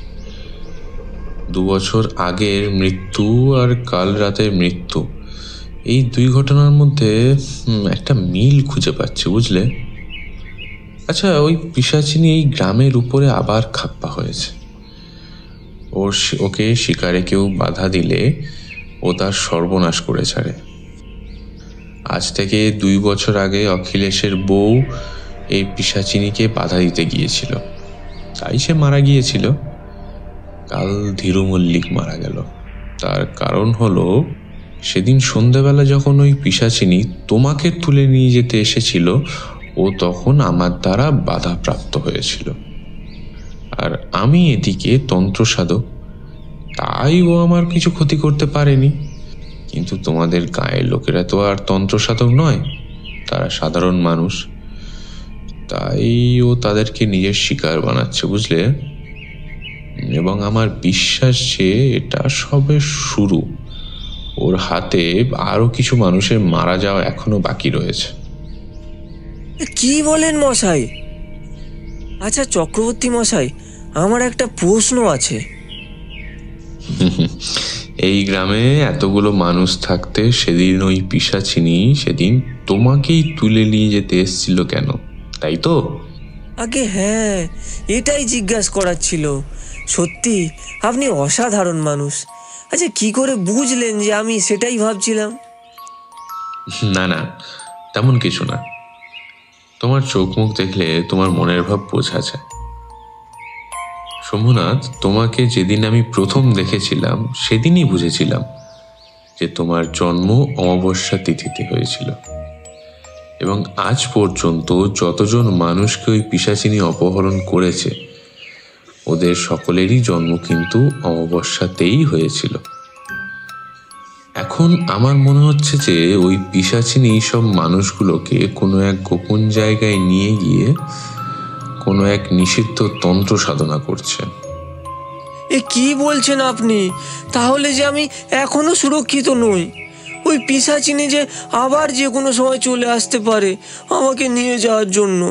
2 বছর আগের মৃত্যু আর কাল রাতের মৃত্যু, এই 2 ঘটনার মধ্যে একটা মিল খুঁজে পাচ্ছি, বুঝলে? আচ্ছা, ওই পিশাচিনী এই গ্রামের উপরে আবার খাপ্পা হয়েছে। ওকে শিকারে কেউ বাধা দিলে ও তার সর্বনাশ করে ছাড়ে। আজ থেকে 2 বছর আগে অখিলেশের বউ এই পিশাচিনীকে বাধা দিতে গিয়েছিল, তাই সে মারা গিয়েছিল। কাল ধীরু মল্লিক মারা গেল, তার কারণ হলো সেদিন সন্ধেবেলা যখন ওই পিশাচিনী তোমাকে তুলে নিয়ে যেতে এসেছিল, ও তখন আমার দ্বারা বাধাপ্রাপ্ত হয়েছিল। আর আমি এদিকে তন্ত্রসাধক, তাই ও আমার কিছু ক্ষতি করতে পারেনি। কিন্তু তোমাদের গায়ের লোকেরা তো আর তন্ত্রসাধক নয়, তারা সাধারণ মানুষ, তাই ও তাদেরকে নিজের শিকার বানাচ্ছে, বুঝলে? এবং আমার বিশ্বাস যে এটা সবে শুরু। ওর হাতে আরো কিছু মানুষের মারা যাওয়া এখনো বাকি রয়েছে। কি বলেন মশাই? আচ্ছা চক্রবর্তী মশাই, আমার একটা প্রশ্ন আছে। এই গ্রামে এতগুলো মানুষ থাকতে সেদিন ওই পিশাচিনী সেদিন তোমাকেই তুলে নিয়ে যেতে এসেছিল কেন, তাই তো? আগে হ্যাঁ, এটাই জিজ্ঞাসা করার ছিল। সত্যি আপনি অসাধারণ মানুষ। আচ্ছা কি করে বুঝলেন যে আমি সেটাই ভাবছিলাম? না না, তেমন কিছু না। তোমার চোখ মুখ দেখলে তোমার মনের ভাব বোঝা যায়। শম্ভুনাথ, তোমাকে যেদিন আমি প্রথম দেখেছিলাম সেদিনই বুঝেছিলাম যে তোমার জন্ম অমাবস্যা তিথিতে হয়েছিল। এবং আজ পর্যন্ত যতজন মানুষকে ওই পিশাচিনী অপহরণ করেছে, ওদের সকলেরই জন্ম কিন্তু অমাবস্যাতেই হয়েছিল। এখন আমার মনে হচ্ছে যে ওই পিশাচিনী সব মানুষগুলোকে কোনো এক গোপন জায়গায় নিয়ে গিয়ে কোনো এক নিষিদ্ধ তন্ত্র সাধনা করছে। এ কি বলছেন আপনি? তাহলে যে আমি এখনো সুরক্ষিত নই? ওই পিশাচিনী যে আবার যে কোনো সময় চলে আসতে পারে আমাকে নিয়ে যাওয়ার জন্য।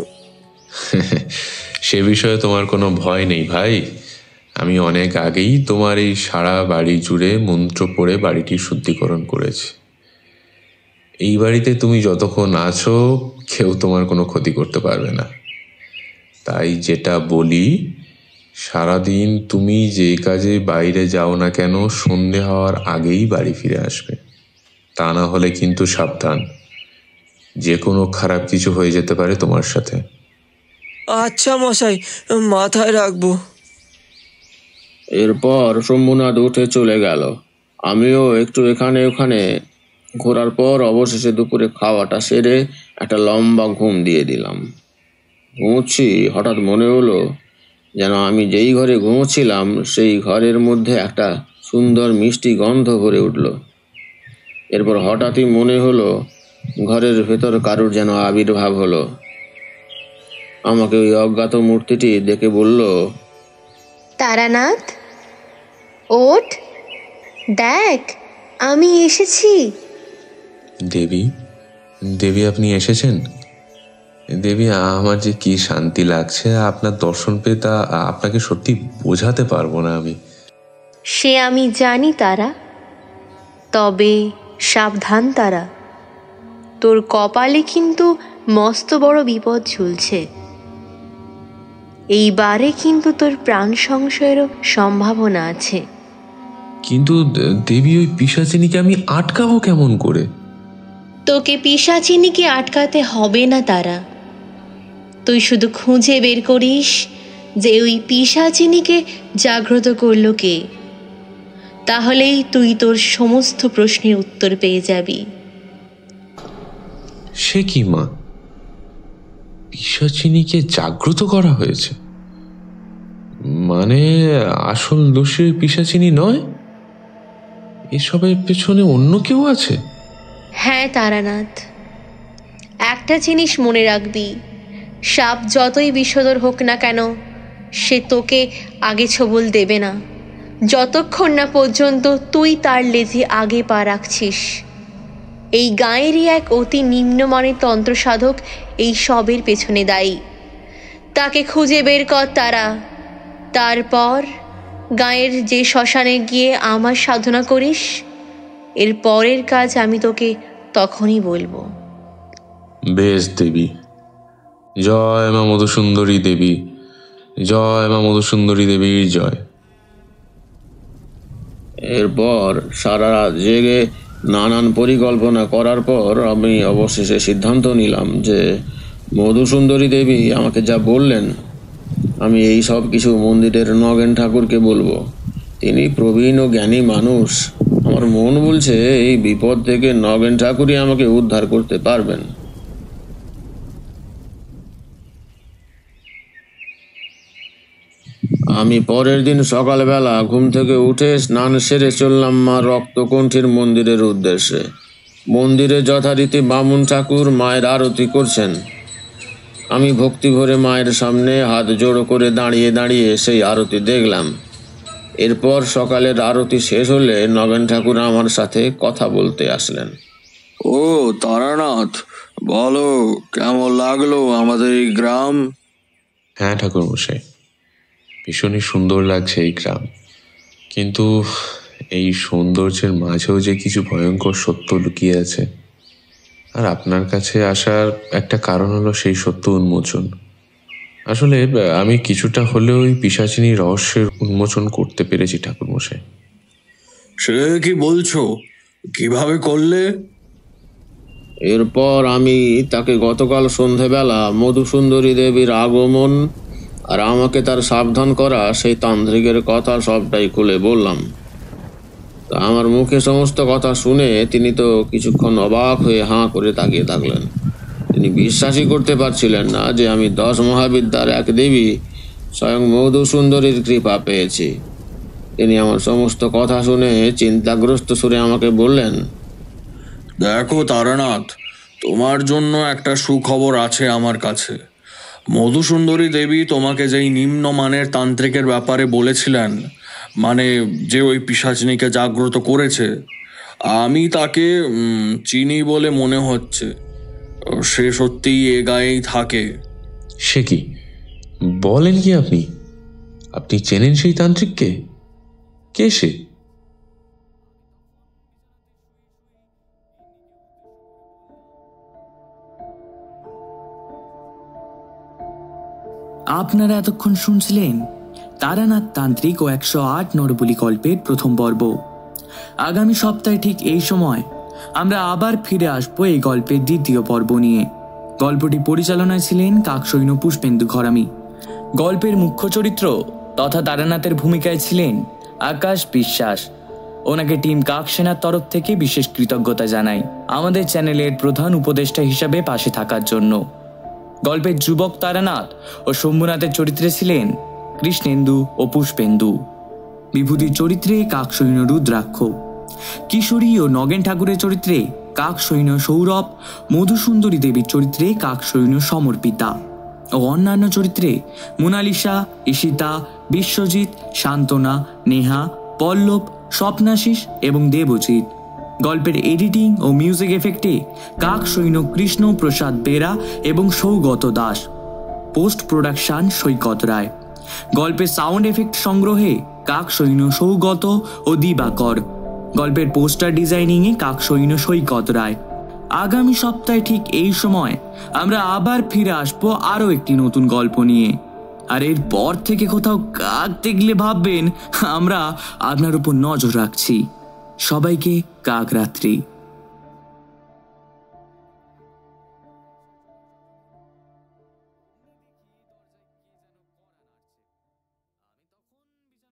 সে বিষয়ে তোমার কোনো ভয় নেই ভাই। আমি অনেক আগেই তোমার এই সারা বাড়ি জুড়ে মন্ত্র পড়ে বাড়িটি শুদ্ধিকরণ করেছি। এই বাড়িতে তুমি যতক্ষণ আছো কেউ তোমার কোনো ক্ষতি করতে পারবে না। তাই যেটা বলি, সারাদিন তুমি যে কাজে বাইরে যাও না কেন সন্ধে হওয়ার আগেই বাড়ি ফিরে আসবে। তা না হলে কিন্তু সাবধান, যে কোনো খারাপ কিছু হয়ে যেতে পারে তোমার সাথে। আচ্ছা মশাই, মাথায় রাখবো। এরপর শম্ভুনাথ উঠে চলে গেল। আমিও একটু এখানে ওখানে ঘোরার পর অবশেষে দুপুরে খাওয়াটা সেরে একটা লম্বা ঘুম দিয়ে দিলাম। ঘুমোচ্ছি, হঠাৎ মনে হলো যেন আমি যেই ঘরে ঘুমোচ্ছিলাম সেই ঘরের মধ্যে একটা সুন্দর মিষ্টি গন্ধ ভরে উঠল। এরপর হঠাৎই মনে হলো ঘরের ভেতর কারুর যেন আবির্ভাব হলো। আমাকে ওই অজ্ঞাত মূর্তিটি দেখে বলল, তারানাথ, ওঠ, দেখ আমি এসেছি। দেবী, দেবী আপনি এসেছেন? দেবী, আমার যে কি শান্তি লাগছে আপনার দর্শন পেয়ে, তা আপনাকে সত্যি বোঝাতে পারবো না আমি। সে আমি জানি তারা, তবে সাবধান তারা, তোর কপালে কিন্তু মস্ত বড় বিপদ ঝুলছে। এইবারে কিন্তু তোর প্রাণ সংশয়েরও সম্ভাবনা আছে। কিন্তু দেবী, ওই পিশাচিনীকে আমি আটকাবো কেমন করে? তোকে পিশাচিনীকে আটকাতে হবে না তারা, তুই শুধু খুঁজে বের করিস যে ওই পিশাচিনীকে জাগ্রত করল কে, তাহলেই তুই তোর সমস্ত প্রশ্নের উত্তর পেয়ে যাবি। সে কি মা, পিশাচিনীকে জাগ্রত করা হয়েছে? মানে আসল দোষী পিশাচিনী নয়, এসবের পেছনে অন্য কেউ আছে? হ্যাঁ তারানাথ, একটা জিনিস মনে রাখবি, সাপ যতই বিষধর হোক না কেন সে তোকে আগে ছোবল দেবে না, যতক্ষণ না পর্যন্ত তুই তার লেজে আগে পা রাখছিস। এই গাঁয়েরই এক অতি নিম্নমানের তন্ত্রসাধক এই সবের পেছনে দায়ী। তাকে খুঁজে বের কর তারা, তারপর গাঁয়ের যে শ্মশানে গিয়ে আমার সাধনা করিস, এর পরের কাজ আমি তোকে তখনই বলবো। বেশ দেবী, জয় মা মধুসুন্দরী দেবী, জয় মা মধুসুন্দরী দেবীর জয়। এরপর সারা রাত জেগে নানান পরিকল্পনা করার পর আমি অবশেষে সিদ্ধান্ত নিলাম যে মধুসুন্দরী দেবী আমাকে যা বললেন আমি এই সব কিছু মন্দিরের নগেন ঠাকুরকে বলবো। তিনি প্রবীণ ও জ্ঞানী মানুষ, আমার মন বলছে এই বিপদ থেকে নগেন ঠাকুরই আমাকে উদ্ধার করতে পারবেন। আমি পরের দিন সকালবেলা ঘুম থেকে উঠে স্নান সেরে চললাম মা রক্তকণ্ঠীর মন্দিরের উদ্দেশ্যে। মন্দিরে যথারীতি বামুন ঠাকুর মায়ের আরতি করছেন। আমি ভক্তি ভরে মায়ের সামনে হাত জোড়ো করে দাঁড়িয়ে দাঁড়িয়ে সেই আরতি দেখলাম। এরপর সকালের আরতি শেষ হলে নগেন ঠাকুর আমার সাথে কথা বলতে আসলেন। ও তারানাথ, বলো কেমন লাগলো আমাদের এই গ্রাম? হ্যাঁ ঠাকুর মশাই, ভীষণই সুন্দর লাগছে এই গ্রাম, কিন্তু এই সৌন্দর্যের মাঝেও যে কিছু ভয়ঙ্কর সত্য লুকিয়ে আছে। আর আপনার কাছে আসার একটা কারণ হলো সেই সত্য উন্মোচন। আসলে আমি কিছুটা হলেও ওই পিশাচিনী রহস্যের উন্মোচন করতে পেরেছি ঠাকুর মশাই। সে কি বলছো, কিভাবে করলে? এরপর আমি তাকে গতকাল সন্ধেবেলা মধুসুন্দরী দেবীর আগমন আর আমাকে তার সাবধান করা সেই তান্ত্রিকের কথা সবটাই খুলে বললাম। তা আমার মুখে সমস্ত কথা শুনে তিনি তো কিছুক্ষণ অবাক হয়ে হাঁ করে তাকিয়ে থাকলেন। তিনি বিশ্বাসই করতে পারছিলেন না যে আমি 10 মহাবিদ্যার এক দেবী স্বয়ং মধুসুন্দরীর কৃপা পেয়েছি। তিনি আমার সমস্ত কথা শুনে চিন্তাগ্রস্ত সুরে আমাকে বললেন, দেখো তারানাথ, তোমার জন্য একটা সুখবর আছে আমার কাছে। মধুসুন্দরী দেবী তোমাকে যেই নিম্নমানের তান্ত্রিকের ব্যাপারে বলেছিলেন, মানে যে ওই পিশাচিনীকে জাগ্রত করেছে, আমি তাকে চিনি বলে মনে হচ্ছে। সে সত্যিই এ গায়েই থাকে। সে কি বলেন কি আপনি? আপনি চেনেন সেই তান্ত্রিককে? কে সে? আপনারা এতক্ষণ শুনছিলেন তারানাথ তান্ত্রিক ও 108 নরবলি গল্পের প্রথম পর্ব। আগামী সপ্তাহে ঠিক এই সময় আমরা আবার ফিরে আসবো এই গল্পের দ্বিতীয় পর্ব নিয়ে। গল্পটি পরিচালনায় ছিলেন কাকসৈন্য পুষ্পেন্দু ঘরামি। গল্পের মুখ্য চরিত্র তথা তারানাথের ভূমিকায় ছিলেন আকাশ বিশ্বাস। ওনাকে টিম কাক সেনার তরফ থেকে বিশেষ কৃতজ্ঞতা জানাই আমাদের চ্যানেলের প্রধান উপদেষ্টা হিসাবে পাশে থাকার জন্য। গল্পের যুবক তারানাথ ও শম্ভুনাথের চরিত্রে ছিলেন কৃষ্ণেন্দু ও পুষ্পেন্দু। বিভূতির চরিত্রে কাকসৈন্য রুদ্রাক্ষ। কিশোরী ও নগেন ঠাকুরের চরিত্রে কাকসৈন্য সৌরভ, মধুসুন্দরী দেবীর চরিত্রে কাকসৈন্য সমর্পিতা ও অন্যান্য চরিত্রে মোনালিসা, ঈশিতা, বিশ্বজিৎ, শান্তনা, নেহা, পল্লব, স্বপ্নাশিস এবং দেবজিৎ। গল্পের এডিটিং ও মিউজিক এফেক্টে কাকসৈন্য কৃষ্ণ প্রসাদ বেরা এবং সৌগত দাস। Post production Saikat Roy. গল্পের সাউন্ড এফেক্ট সংগ্রহে কাকসৈন্য সৌগত ও দিবাকর। গল্পের পোস্টার ডিজাইনিংয়ে কাকসৈন্য সৈকত রায়। আগামী সপ্তাহে ঠিক এই সময় আমরা আবার ফিরে আসবো আরও একটি নতুন গল্প নিয়ে। আর এর পর থেকে কোথাও কাক দেখলে ভাববেন আমরা আপনার উপর নজর রাখছি। সবাইকে কাক রাত্রি।